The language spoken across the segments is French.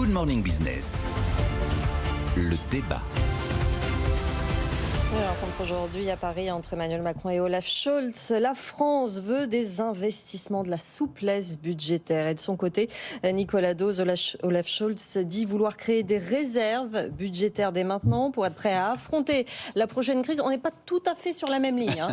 Morning Business, le débat. Rencontre aujourd'hui à Paris entre Emmanuel Macron et Olaf Scholz. La France veut des investissements, de la souplesse budgétaire. Et de son côté, Nicolas Dose, Olaf Scholz dit vouloir créer des réserves budgétaires dès maintenant pour être prêt à affronter la prochaine crise. On n'est pas tout à fait sur la même ligne.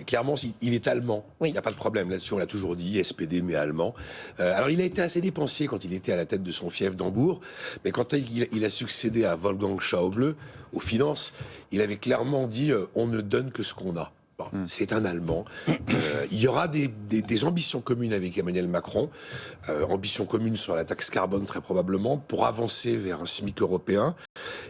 Clairement, il est allemand. Oui. Il n'y a pas de problème là-dessus, on l'a toujours dit, SPD mais allemand. Alors il a été assez dépensier quand il était à la tête de son fief d'Hambourg, mais quand il a succédé à Wolfgang Schäuble aux finances, il avait clairement dit on ne donne que ce qu'on a. Bon, c'est un Allemand. Il y aura des ambitions communes avec Emmanuel Macron, ambitions communes sur la taxe carbone très probablement, pour avancer vers un SMIC européen.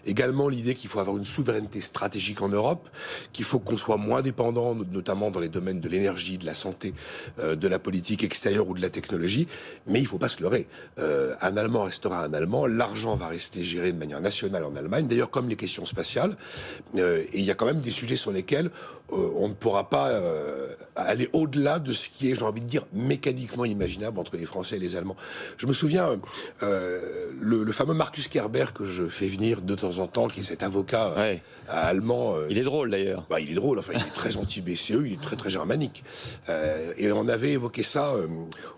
Également l'idée qu'il faut avoir une souveraineté stratégique en Europe, qu'il faut qu'on soit moins dépendant, notamment dans les domaines de l'énergie, de la santé, de la politique extérieure ou de la technologie. Mais il ne faut pas se leurrer. Un Allemand restera un Allemand. L'argent va rester géré de manière nationale en Allemagne. D'ailleurs, comme les questions spatiales. Et il y a quand même des sujets sur lesquels on ne pourra pas aller au-delà de ce qui est, j'ai envie de dire, mécaniquement imaginable entre les Français et les Allemands. Je me souviens, le fameux Markus Kerber que je fais venir de temps en temps, qui est cet avocat allemand. Il est drôle d'ailleurs. Il est drôle, enfin il est très anti-BCE, il est très très germanique. Et on avait évoqué ça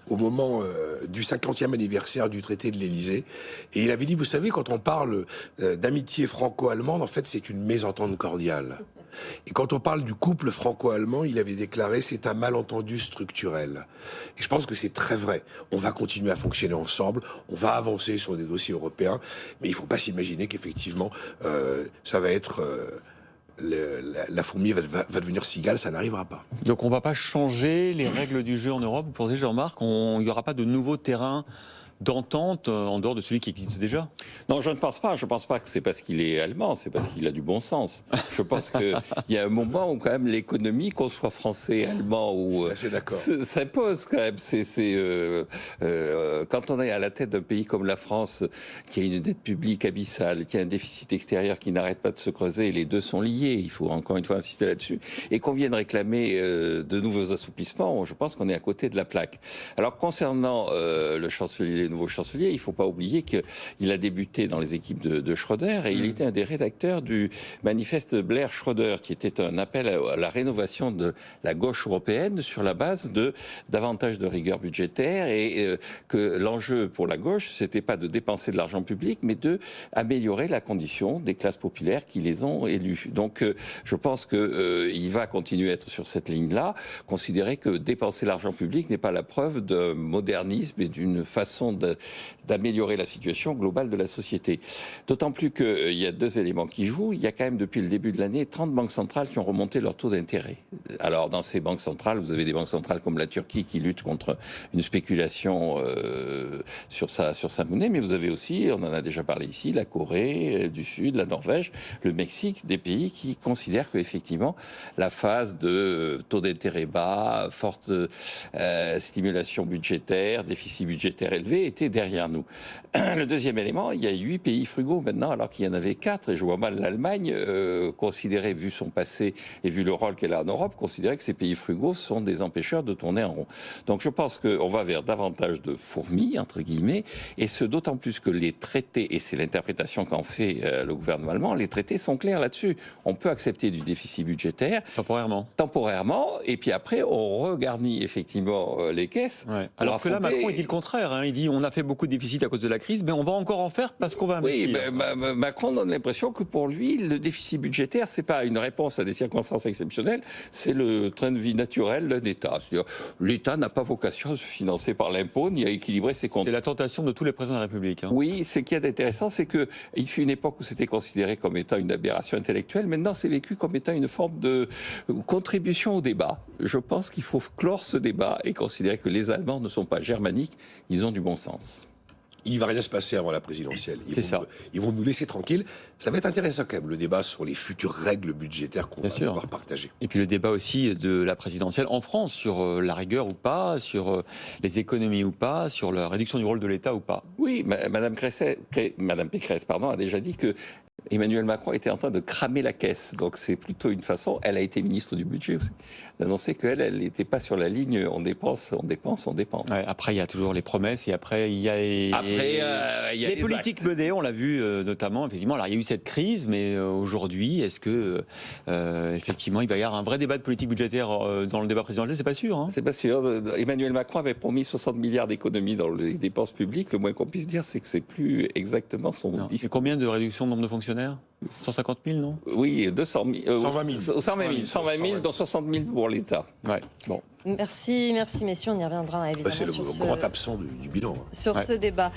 au moment du 50e anniversaire du traité de l'Élysée. Et il avait dit, vous savez, quand on parle d'amitié franco-allemande, en fait c'est une mésentente cordiale. Et quand on parle du couple franco-allemand, il avait déclaré c'est un malentendu structurel. Et je pense que c'est très vrai. On va continuer à fonctionner ensemble, on va avancer sur des dossiers européens, mais il ne faut pas s'imaginer qu'effectivement ça va être la fourmi va devenir cigale, ça n'arrivera pas. Donc on ne va pas changer les règles du jeu en Europe, vous pensez Jean-Marc? Il n'y aura pas de nouveau terrain d'entente en dehors de celui qui existe déjà? Non, je ne pense pas. Je ne pense pas que c'est parce qu'il est allemand, c'est parce qu'il a du bon sens. Je pense qu'il y a un moment où quand même l'économie, qu'on soit français, allemand ou s'impose quand même. Quand on est à la tête d'un pays comme la France, qui a une dette publique abyssale, qui a un déficit extérieur qui n'arrête pas de se creuser, les deux sont liés. Il faut encore une fois insister là-dessus. Et qu'on vienne réclamer de nouveaux assouplissements, je pense qu'on est à côté de la plaque. Alors concernant le nouveau chancelier, il ne faut pas oublier qu'il a débuté dans les équipes de Schröder et il était un des rédacteurs du manifeste Blair-Schröder, qui était un appel à la rénovation de la gauche européenne sur la base de davantage de rigueur budgétaire et que l'enjeu pour la gauche, c'était pas de dépenser de l'argent public, mais de améliorer la condition des classes populaires qui les ont élus. Donc, je pense qu'il va continuer à être sur cette ligne-là, considérer que dépenser l'argent public n'est pas la preuve d'un modernisme et d'une façon d'améliorer la situation globale de la société. D'autant plus qu'il y a deux éléments qui jouent. Il y a quand même depuis le début de l'année 30 banques centrales qui ont remonté leur taux d'intérêt. Alors dans ces banques centrales, vous avez des banques centrales comme la Turquie qui luttent contre une spéculation sur sa monnaie, mais vous avez aussi, on en a déjà parlé ici, la Corée du Sud, la Norvège, le Mexique, des pays qui considèrent qu'effectivement la phase de taux d'intérêt bas, forte stimulation budgétaire, déficit budgétaire élevé était derrière nous. Le deuxième élément, il y a 8 pays frugaux maintenant, alors qu'il y en avait 4, et je vois mal l'Allemagne considérer, vu son passé et vu le rôle qu'elle a en Europe, considérer que ces pays frugaux sont des empêcheurs de tourner en rond. Donc je pense qu'on va vers davantage de fourmis, entre guillemets, et ce d'autant plus que les traités, et c'est l'interprétation qu'en fait le gouvernement allemand, les traités sont clairs là-dessus. On peut accepter du déficit budgétaire. Temporairement, et puis après on regarnit effectivement les caisses. Ouais. Alors que là, Macron, il dit le contraire. Il dit on a fait beaucoup de déficit à cause de la crise, mais on va encore en faire parce qu'on va investir. Oui, mais Macron donne l'impression que pour lui, le déficit budgétaire, c'est pas une réponse à des circonstances exceptionnelles, c'est le train de vie naturel d'un État. C'est-à-dire, l'État n'a pas vocation à se financer par l'impôt ni à équilibrer ses comptes. C'est la tentation de tous les présidents de la République. Oui, ce qui est intéressant, c'est qu'il fut une époque où c'était considéré comme étant une aberration intellectuelle. Maintenant, c'est vécu comme étant une forme de contribution au débat. Je pense qu'il faut clore ce débat et considérer que les Allemands ne sont pas germaniques, ils ont du bon sens. Il ne va rien se passer avant la présidentielle. Ils vont nous laisser tranquilles. Ça va être intéressant quand même, le débat sur les futures règles budgétaires qu'on va pouvoir partager. Et puis le débat aussi de la présidentielle en France, sur la rigueur ou pas, sur les économies ou pas, sur la réduction du rôle de l'État ou pas. Oui, Madame Pécresse a déjà dit que Emmanuel Macron était en train de cramer la caisse. Donc c'est plutôt une façon, elle a été ministre du budget aussi, d'annoncer qu'elle n'était pas sur la ligne on dépense, on dépense, on dépense. Ouais, après, il y a toujours les promesses et après, il y a Il y a les les politiques actes. menées, on l'a vu notamment, effectivement. Alors, il y a eu cette crise, mais aujourd'hui, est-ce que, effectivement, il va y avoir un vrai débat de politique budgétaire dans le débat présidentiel? C'est pas sûr. Hein. C'est pas sûr. Emmanuel Macron avait promis 60 milliards d'économies dans les dépenses publiques. Le moins qu'on puisse dire, c'est que c'est plus exactement son Non. Et discours. combien de réduction de nombre de fonctionnaires? 150 000, non? Oui, 200 000. 120 000, dont 60 000 pour l'État. Ouais, bon. Merci messieurs, on y reviendra évidemment C'est le sur grand absent du bilan. ce débat.